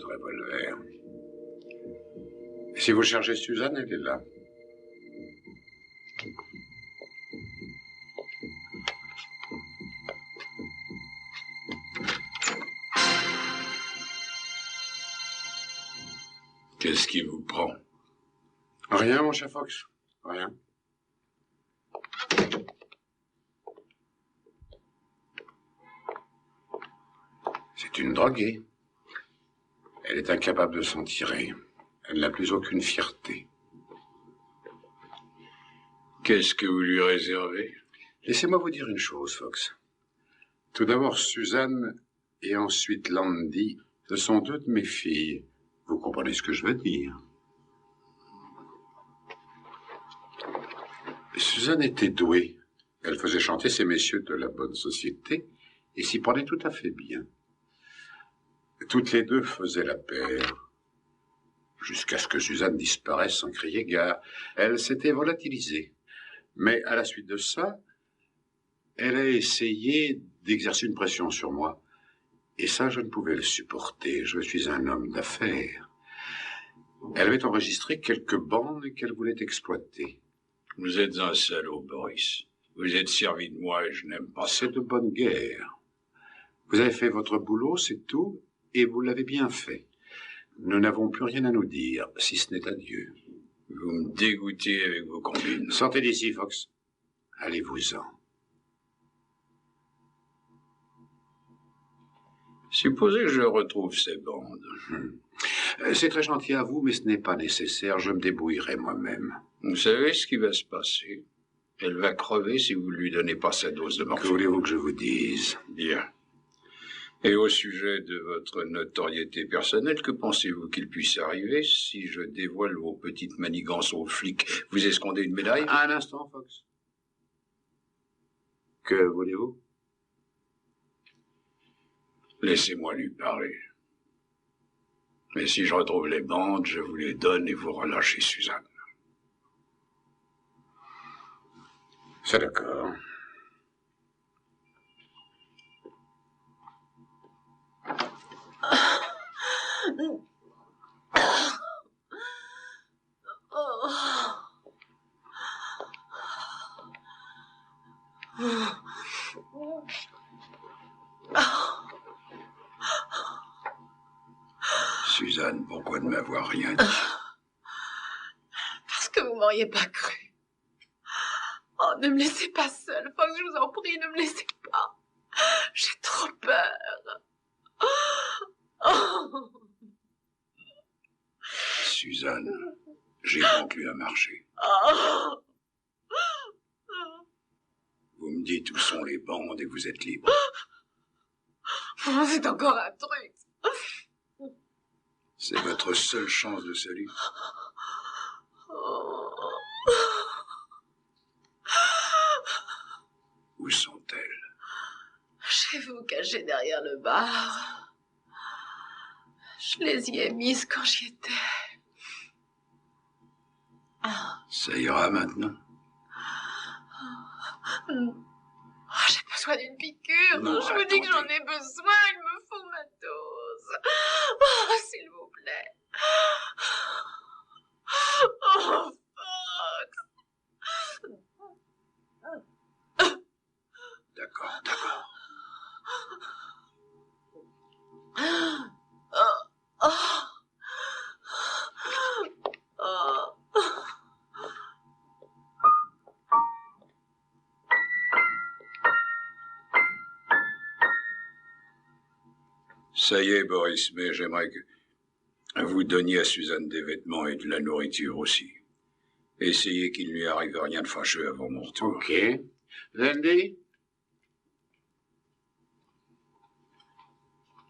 votre revolver. Si vous cherchez Suzanne, elle est là. Qu'est-ce qui vous prend? Rien, mon cher Fox. Rien. C'est une droguée. Elle est incapable de s'en tirer. Elle n'a plus aucune fierté. Qu'est-ce que vous lui réservez? Laissez-moi vous dire une chose, Fox. Tout d'abord, Suzanne et ensuite Landy, ce sont deux de mes filles. Vous comprenez ce que je veux dire? Suzanne était douée. Elle faisait chanter ces messieurs de la bonne société et s'y prenait tout à fait bien. Toutes les deux faisaient la paire, jusqu'à ce que Suzanne disparaisse sans crier gare. Elle s'était volatilisée. Mais à la suite de ça, elle a essayé d'exercer une pression sur moi. Et ça, je ne pouvais le supporter. Je suis un homme d'affaires. Elle avait enregistré quelques bandes qu'elle voulait exploiter. Vous êtes un salaud, Boris. Vous êtes servi de moi et je n'aime pas ça. C'est de bonne guerre. Vous avez fait votre boulot, c'est tout, et vous l'avez bien fait. Nous n'avons plus rien à nous dire, si ce n'est adieu. Vous me dégoûtez avec vos combines. Sortez d'ici, Fox. Allez-vous-en. Supposez que je retrouve ces bandes. C'est très gentil à vous, mais ce n'est pas nécessaire. Je me débrouillerai moi-même. Vous savez ce qui va se passer? Elle va crever si vous ne lui donnez pas sa dose de morphine. Que voulez-vous que je vous dise? Bien. Et au sujet de votre notoriété personnelle, que pensez-vous qu'il puisse arriver si je dévoile vos petites manigances aux flics? Vous escondez une médaille? Un instant, Fox. Que voulez-vous? Laissez-moi lui parler. Mais si je retrouve les bandes, je vous les donne et vous relâchez Suzanne. C'est d'accord. Suzanne, pourquoi ne m'avoir rien dit? Parce que vous m'auriez pas cru. Oh, ne me laissez pas seule, Fox, je vous en prie, ne me laissez pas. J'ai trop peur. Oh. Suzanne, j'ai conclu un marché. Oh. Vous me dites où sont les bandes et vous êtes libre. Oh, c'est encore un truc. C'est votre seule chance de salut. Oh. Où sont-elles? Je vais vous cacher derrière le bar. Je les y ai mises quand j'y étais. Ça ira maintenant? Oh, j'ai besoin d'une piqûre. Non, je vous dis que j'en ai besoin. Il me faut ma dose. Oh, s'il vous plaît. Oh, Fox. D'accord, d'accord. Oh, oh. Oh. Ça y est, Boris, mais j'aimerais que vous donniez à Suzanne des vêtements et de la nourriture aussi. Essayez qu'il ne lui arrive rien de fâcheux avant mon retour. Ok. Landy?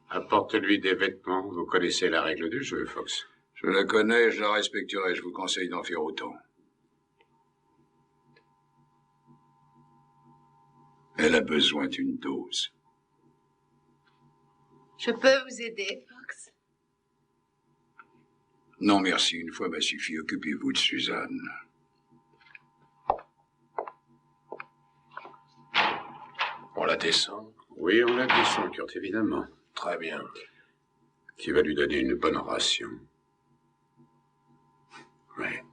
Apportez-lui des vêtements. Vous connaissez la règle du jeu, Fox. Je la connais, je la respecterai. Je vous conseille d'en faire autant. Elle a besoin d'une dose. Je peux vous aider, Fox? Non, merci. Une fois m'a suffi. Occupez-vous de Suzanne. On la descend? Oui, on la descend, Kurt, évidemment. Très bien. Tu vas lui donner une bonne ration. Ouais.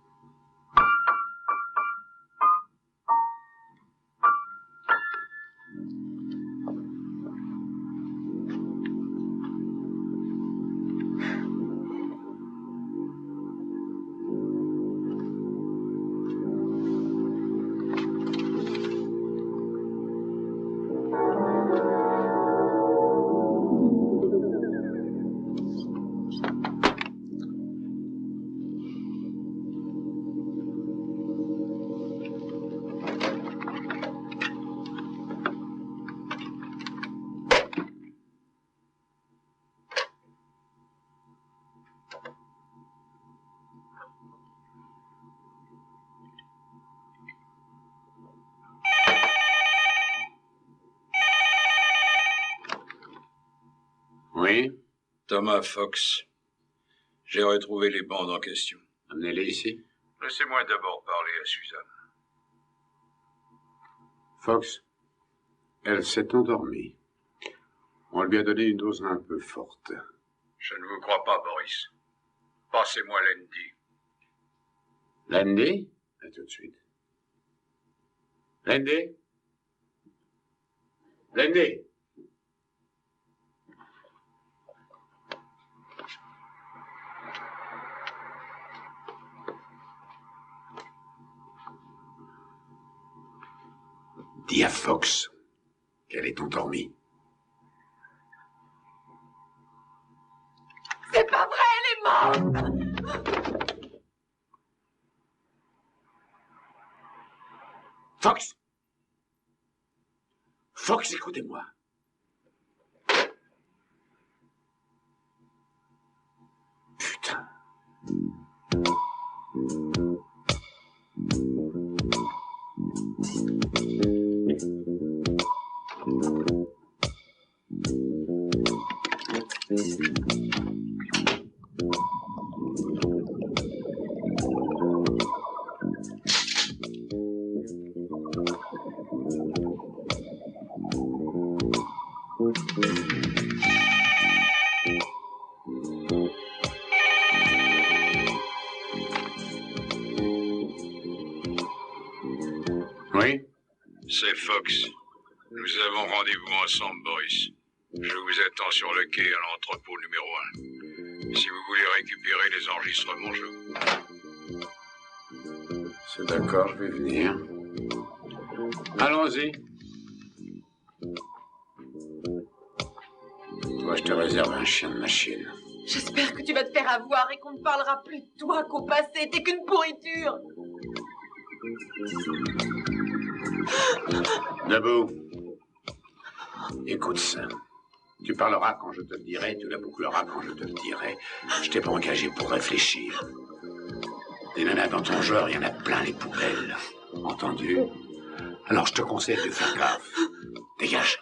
Oui? Thomas Fox. J'ai retrouvé les bandes en question. Amenez-les ici. Laissez-moi d'abord parler à Suzanne. Fox, elle s'est endormie. On lui a donné une dose un peu forte. Je ne vous crois pas, Boris. Passez-moi l'Andy. L'Andy? À tout de suite. L'Andy? L'Andy? Dis à Fox qu'elle est endormie. C'est pas vrai, elle est morte! Fox! Fox, écoutez-moi. Putain. Oui? C'est Fox. Nous avons rendez-vous ensemble, Boris. Je vous attends sur le quai à l'entrepôt numéro 1. Si vous voulez récupérer les enregistrements, je vous... C'est d'accord, je vais venir. Allons-y. Toi, je te réserve un chien de machine. J'espère que tu vas te faire avoir et qu'on ne parlera plus de toi qu'au passé. T'es qu'une pourriture. Debout. Écoute ça. Tu parleras quand je te le dirai, tu la boucleras quand je te le dirai. Je t'ai pas engagé pour réfléchir. Des nanas dans ton genre, il y en a plein les poubelles. Entendu? Alors je te conseille de faire gaffe. Dégage.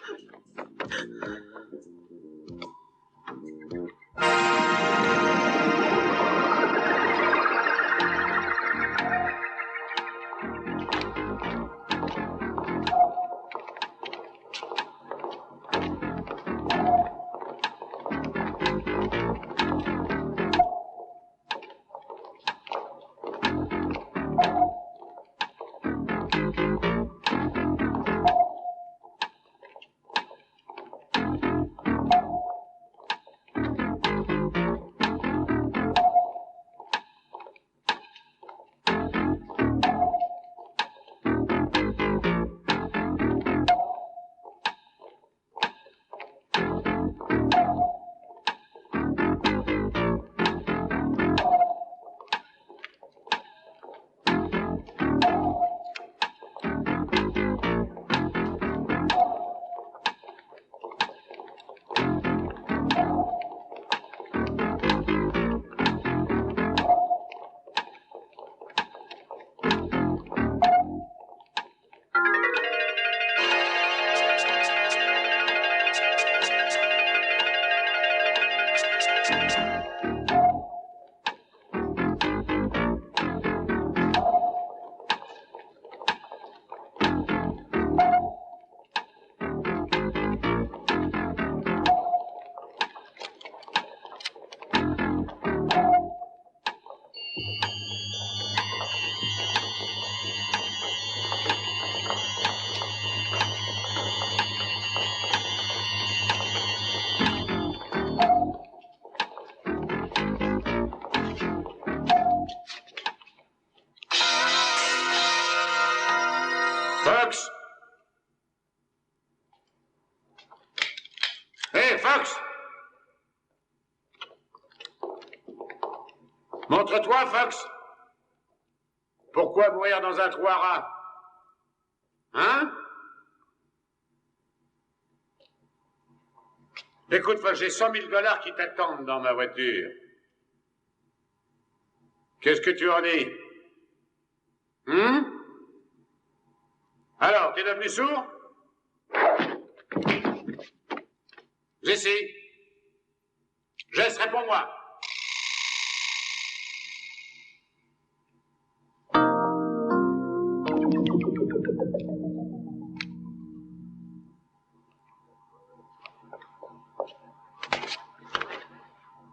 Fox! Montre-toi, Fox! Pourquoi mourir dans un trou à rats? Hein? Écoute, Fox, j'ai 100 000 $ qui t'attendent dans ma voiture. Qu'est-ce que tu en dis? Alors, t'es devenu sourd? Jesse. Jess, réponds-moi.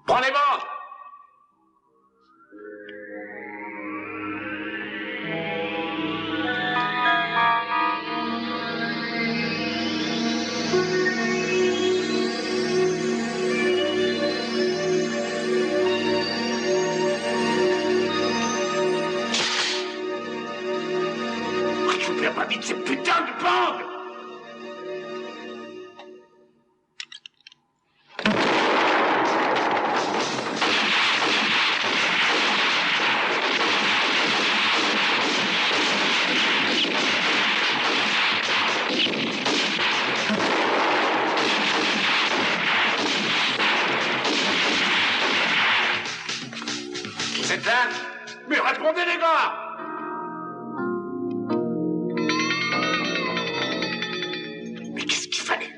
Prends les bancs! Récupère pas vite ces putains de bandes! Vous êtes là? Mais répondez, les gars! Mais qu'est-ce qu'il fallait?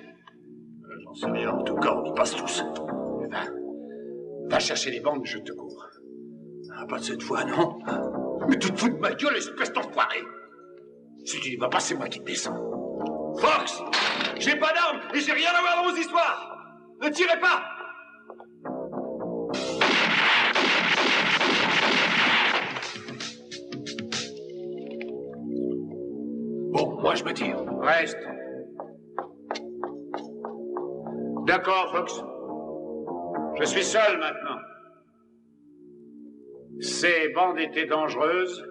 J'en sais rien, en tout cas, on y passe tous. Va chercher les bandes, je te cours. Ah, pas de cette fois, non? Mais tu te fous de ma gueule, espèce d'enfoiré! Si tu n'y vas pas, c'est moi qui te descends. Fox! J'ai pas d'armes et j'ai rien à voir dans vos histoires! Ne tirez pas! Bon, moi je me tire. Reste. D'accord, Fox. Je suis seul maintenant. Ces bandes étaient dangereuses.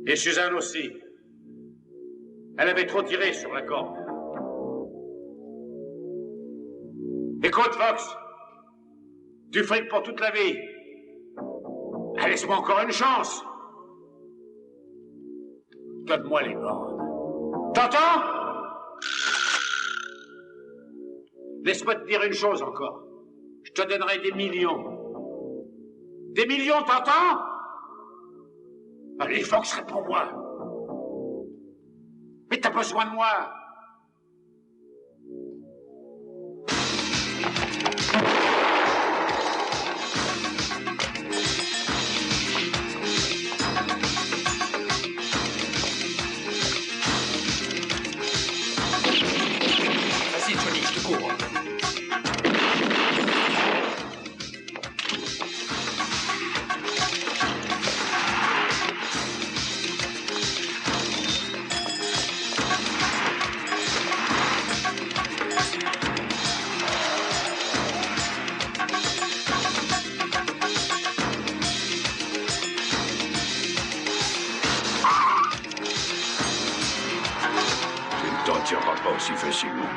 Et Suzanne aussi. Elle avait trop tiré sur la corde. Écoute, Fox. Tu friques pour toute la vie. Ah, laisse-moi encore une chance. Donne-moi les bandes. T'entends? Laisse-moi te dire une chose encore. Je te donnerai des millions. Des millions, t'entends? Allez, Fox, réponds-moi. Mais t'as besoin de moi. Vas-y, Johnny, je te cours. Tu ne t'en tireras pas aussi facilement.